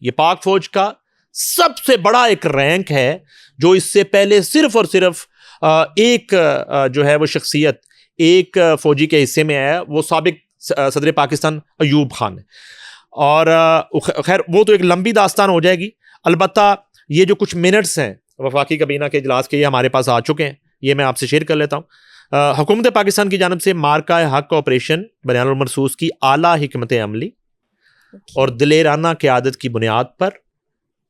ये पाक फौज का सबसे बड़ा एक रैंक है जो इससे पहले सिर्फ और सिर्फ एक जो है वो शख्सियत एक फौजी के हिस्से में है, वो साबिक सदर पाकिस्तान अयूब खान है। और खैर वो तो एक लंबी दास्तान हो जाएगी। अलबत्ता ये जो कुछ मिनट्स हैं वफाकी काबीना के इजलास के, ये हमारे पास आ चुके हैं, ये मैं आपसे शेयर कर लेता हूँ। हुकूमत पाकिस्तान की जानब से मार्का हक ऑपरेशन बयानुल मरसूस की आला हिकमत अमली और दिलेराना क़यादत की बुनियाद पर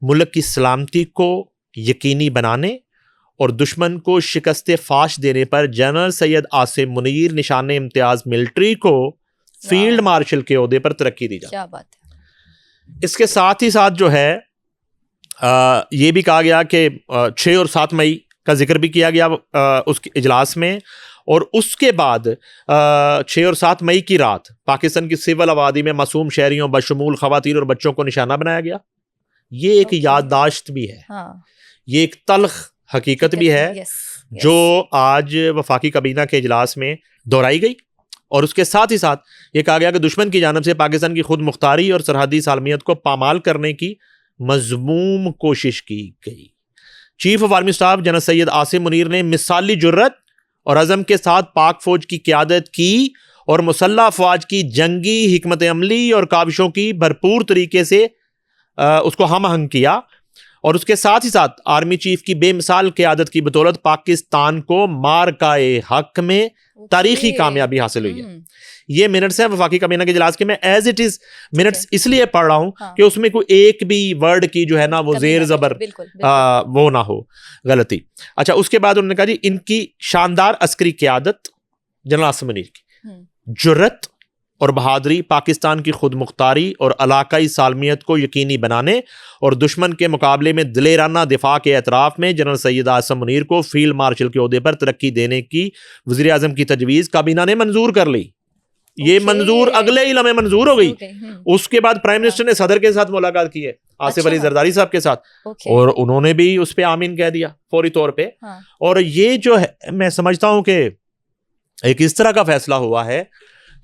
मुल्क की सलामती को यकीनी बनाने और दुश्मन को शिकस्त फाश देने पर जनरल सैयद आसिम मुनीर निशान इम्तियाज मिलिट्री को फील्ड मार्शल के ओहदे पर तरक्की दी जाए। क्या बात है। इसके साथ ही साथ जो है ये भी कहा गया कि 6 और 7 मई का जिक्र भी किया गया उसके इजलास में, और उसके बाद 6 और 7 मई की रात पाकिस्तान की सिविल आबादी में मासूम शहरियों बशमूल खवातीन और बच्चों को निशाना बनाया गया। ये एक याददाश्त भी है, ये एक तल्ख हकीकत भी है जो आज वफाकी काबीना के इजलास में दोहराई गई। और उसके साथ ही साथ ये कहा गया कि दुश्मन की जानब से पाकिस्तान की खुद मुख्तारी और सरहदी सालमियत को पामाल करने की मजमूम कोशिश की गई। Chief of army staff general Syed Asim Munir ने मिसाली जुर्रत और अज़म के साथ पाक फौज की क़यादत की और मुसल्लह अफवाज की जंगी हिकमत अमली और काविशों की भरपूर तरीके से उसको हम आहंग किया। और उसके साथ ही साथ आर्मी चीफ की बेमिसाल क़यादत की बदौलत पाकिस्तान को मार्काए हक में तारीखी कामयाबी हासिल हुई है। ये मिनट्स हैं वफाकी काबीना के इजलास के, मैं एज इट इज मिनट्स इसलिए पढ़ रहा हूँ कि उसमें कोई एक भी वर्ड की जो है ना वो जेर जबर वो ना हो, गलती। अच्छा, उसके बाद उन्होंने कहा जी इनकी शानदार अस्करी क़यादत जनरल आसिम मुनीर की जुर्रत और बहादुरी पाकिस्तान की खुद मुख्तारी और इलाकाई सालमियत को यकीनी बनाने और दुश्मन के मुकाबले में दिलेराना दिफा के एतराफ़ में जनरल सैयद आसिम मुनीर को फील्ड मार्शल के ओहदे पर तरक्की देने की वज़ीर आज़म की तजवीज़ काबीना ने मंजूर कर ली। ये मंजूर अगले ही लम्हे मंजूर हो गई। उसके बाद प्राइम मिनिस्टर ने सदर के साथ मुलाकात की है, आसिफ अली जरदारी साहब के साथ, और उन्होंने भी उस पर आमीन कह दिया फौरी तौर पे। और ये जो है मैं समझता हूं कि एक इस तरह का फैसला हुआ है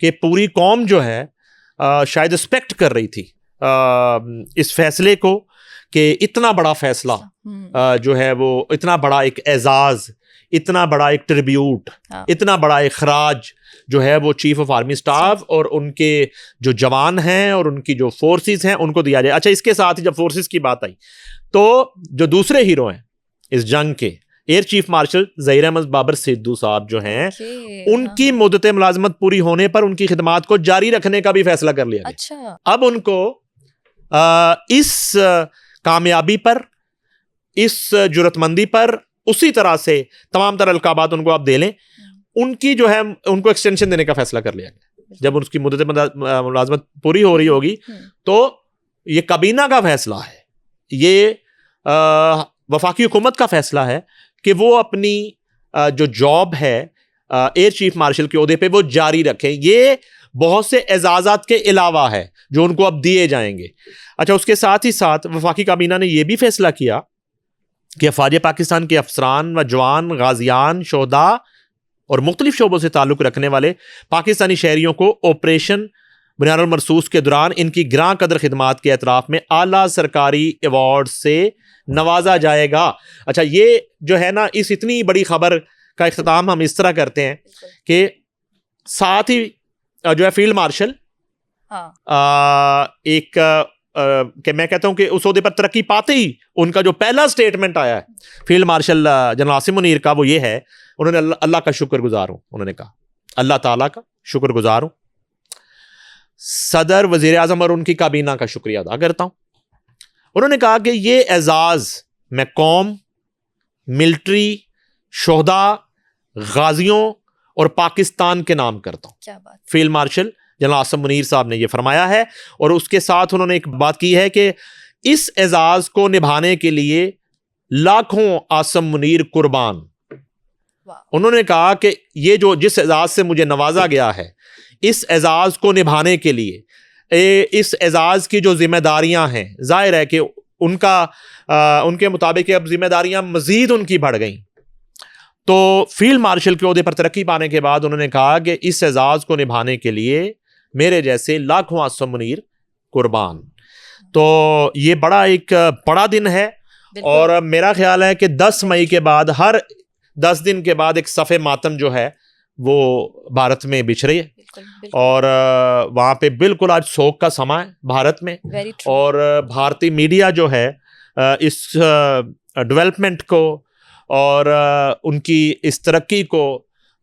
कि पूरी कौम जो है शायद रिस्पेक्ट कर रही थी इस फैसले को, कि इतना बड़ा फैसला जो है वो इतना बड़ा एक एजाज, इतना बड़ा एक ट्रिब्यूट, इतना बड़ा एक खराज जो है वो चीफ ऑफ आर्मी स्टाफ और उनके जो जवान हैं और उनकी जो फोर्सेस हैं उनको दिया जाए। अच्छा, इसके साथ ही जब फोर्सेस की बात आई तो जो दूसरे हीरो हैं इस जंग के, air chief marshal Zaheer Ahmed Babar Sidhu साहब जो हैं, उनकी मुद्दत मुलाजमत पूरी होने पर उनकी खिदमात को जारी रखने का भी फैसला कर लिया गया। अब उनको इस कामयाबी पर, इस जुर्रतमंदी पर उसी तरह से तमाम तरह अलकाबात उनको आप दे लें, उनकी जो है उनको एक्सटेंशन देने का फैसला कर लिया गया। जब उनकी मुद्दत मुलाजमत पूरी हो रही होगी तो ये काबीना का फैसला है, ये वफाकी हुकूमत का फैसला है कि वो अपनी जो जॉब है एयर चीफ मार्शल के ओहदे पे वो जारी रखें। ये बहुत से एजाज़ात के अलावा है जो उनको अब दिए जाएंगे। अच्छा, उसके साथ ही साथ वफाकी काबीना ने यह भी फैसला किया कि अफवाज पाकिस्तान के अफसरान व जवान, गाजियान, शोहदा और मुख्तलिफ शोबों से ताल्लुक़ रखने वाले पाकिस्तानी शहरियों को ऑपरेशन बयानुल मरसूस के दौरान इनकी ग्रां कदर खिदमात के एतराफ़ में आला सरकारी अवार्ड से नवाजा जाएगा। अच्छा, ये जो है ना, इस इतनी बड़ी खबर का इख्तिताम हम इस तरह करते हैं कि साथ ही जो है फील्ड मार्शल कि मैं कहता हूं कि उस ओहदे पर तरक्की पाते ही उनका जो पहला स्टेटमेंट आया है field marshal general Asim Munir का, वो ये है, उन्होंने अल्लाह का शुक्रगुजार हूं, उन्होंने कहा अल्लाह ताला का शुक्रगुजार हूं, सदर, वजीर आजम और उनकी काबीना का शुक्रिया अदा करता हूं। उन्होंने कहा कि ये एजाज मैं कौम, मिलिट्री, शोहदा, गाजियों और पाकिस्तान के नाम करता हूं। क्या बात। Field marshal general Asim Munir साहब ने यह फरमाया है। और उसके साथ उन्होंने एक बात की है कि इस एजाज को निभाने के लिए लाखों आसिम मुनीर कुर्बान। उन्होंने कहा कि ये जो जिस एजाज से मुझे नवाजा गया है, इस एजाज को निभाने के लिए, इस एजाज की जो जिम्मेदारियां हैं, जाहिर है कि उनके मुताबिक अब जिम्मेदारियां मजीद उनकी बढ़ गई। तो फील्ड मार्शल के ओहदे पर तरक्की पाने के बाद उन्होंने कहा कि इस एजाज को निभाने के लिए मेरे जैसे लाखों आसिम मुनीर कुर्बान। तो ये एक बड़ा दिन है। और मेरा ख्याल है कि 10 मई के बाद हर 10 दिन के बाद एक सफ़े मातम जो है वो भारत में बिछ रही है। बिल्कुल। और वहाँ पे बिल्कुल आज शोक का समा है भारत में। और भारतीय मीडिया जो है इस डेवलपमेंट को और उनकी इस तरक्की को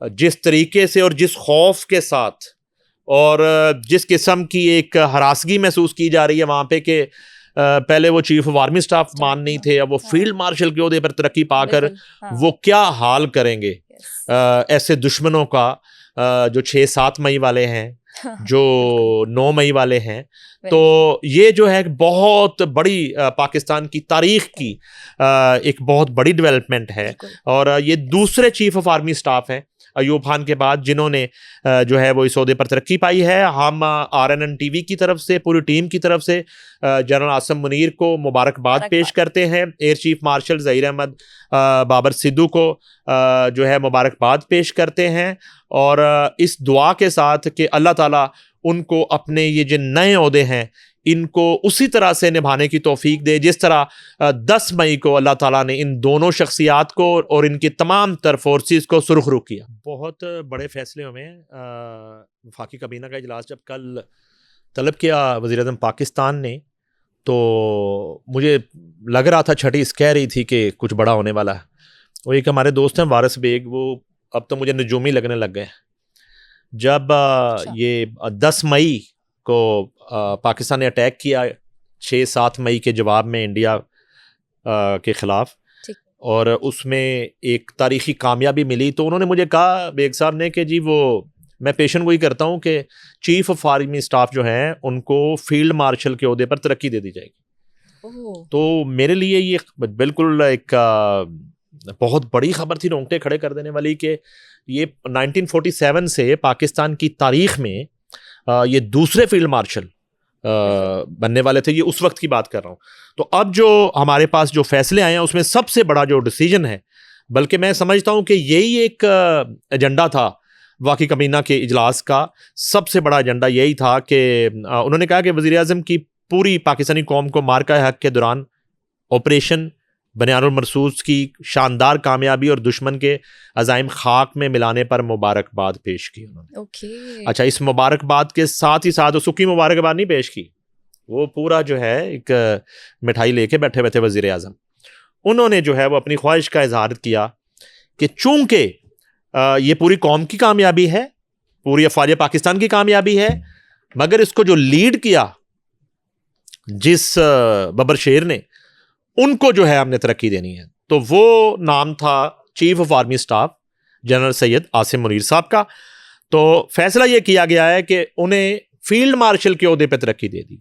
जिस तरीके से और जिस खौफ के साथ और जिस किस्म की एक हरासगी महसूस की जा रही है वहाँ पे कि पहले वो चीफ ऑफ आर्मी स्टाफ मान नहीं थे, अब वो फील्ड मार्शल के ओहदे पर तरक्की पाकर वो क्या हाल करेंगे ऐसे दुश्मनों का जो 6-7 मई वाले हैं, जो 9 मई वाले हैं। तो ये जो है बहुत बड़ी पाकिस्तान की तारीख की एक बहुत बड़ी डेवलपमेंट है। और ये दूसरे चीफ ऑफ आर्मी स्टाफ हैं अयूब खान के बाद जिन्होंने जो है वो इस ओहदे पर तरक्की पाई है। हम RNN TV की तरफ से, पूरी टीम की तरफ से जनरल आसिम मुनीर को मुबारकबाद पेश करते हैं। Air chief marshal Zaheer Ahmed Babar Sidhu को जो है मुबारकबाद पेश करते हैं और इस दुआ के साथ कि अल्लाह ताला उनको अपने ये जो नए ओहदे हैं इनको उसी तरह से निभाने की तौफीक दे जिस तरह 10 मई को अल्लाह ताला ने इन दोनों शख्सियात को और इनकी तमाम तर फोर्सेस को सुरखरू किया। बहुत बड़े फैसले में वफाकी काबीना का इजलास जब कल तलब किया वज़ीर आज़म पाकिस्तान ने, तो मुझे लग रहा था छठी कह रही थी कि कुछ बड़ा होने वाला है। वो एक हमारे दोस्त हैं वारिस बेग, वो अब तो मुझे नजूमी लगने लग गए। जब ये 10 मई को पाकिस्तान ने अटैक किया 6-7 मई के जवाब में इंडिया के ख़िलाफ़, और उसमें एक तारीख़ी कामयाबी मिली, तो उन्होंने मुझे कहा बेग साहब ने कि जी वो मैं पेशन गोई करता हूँ कि चीफ ऑफ आर्मी स्टाफ जो हैं उनको फील्ड मार्शल के ओहदे पर तरक्की दे दी जाएगी। तो मेरे लिए ये बिल्कुल एक बहुत बड़ी खबर थी, रोंगटे खड़े कर देने वाली, कि ये 1947 से पाकिस्तान की तारीख में ये दूसरे फील्ड मार्शल बनने वाले थे। ये उस वक्त की बात कर रहा हूँ। तो अब जो हमारे पास जो फैसले आए हैं उसमें सबसे बड़ा जो डिसीजन है, बल्कि मैं समझता हूँ कि यही एक एजेंडा था वफाकी काबीना के इजलास का, सबसे बड़ा एजेंडा यही था कि उन्होंने कहा कि वज़ीर आज़म की पूरी पाकिस्तानी कौम को मार्का हक के दौरान ऑपरेशन बनियानुल मरसूस की शानदार कामयाबी और दुश्मन के अज़ाइम खाक में मिलाने पर मुबारकबाद पेश की उन्होंने। अच्छा, इस मुबारकबाद के साथ ही साथ उसकी मुबारकबाद नहीं पेश की, वो पूरा जो है एक मिठाई लेके बैठे बैठे वज़ीर आज़म उन्होंने जो है वो अपनी ख्वाहिश का इजहार किया कि चूंकि ये पूरी कौम की कामयाबी है, पूरी अफ़वाज पाकिस्तान की कामयाबी है, मगर इसको जो लीड किया जिस बबर शेर ने, उनको जो है हमने तरक्की देनी है। तो वो नाम था chief of army staff general Syed Asim Munir साहब का। तो फैसला ये किया गया है कि उन्हें फील्ड मार्शल के ओहदे पे तरक्की दे दी।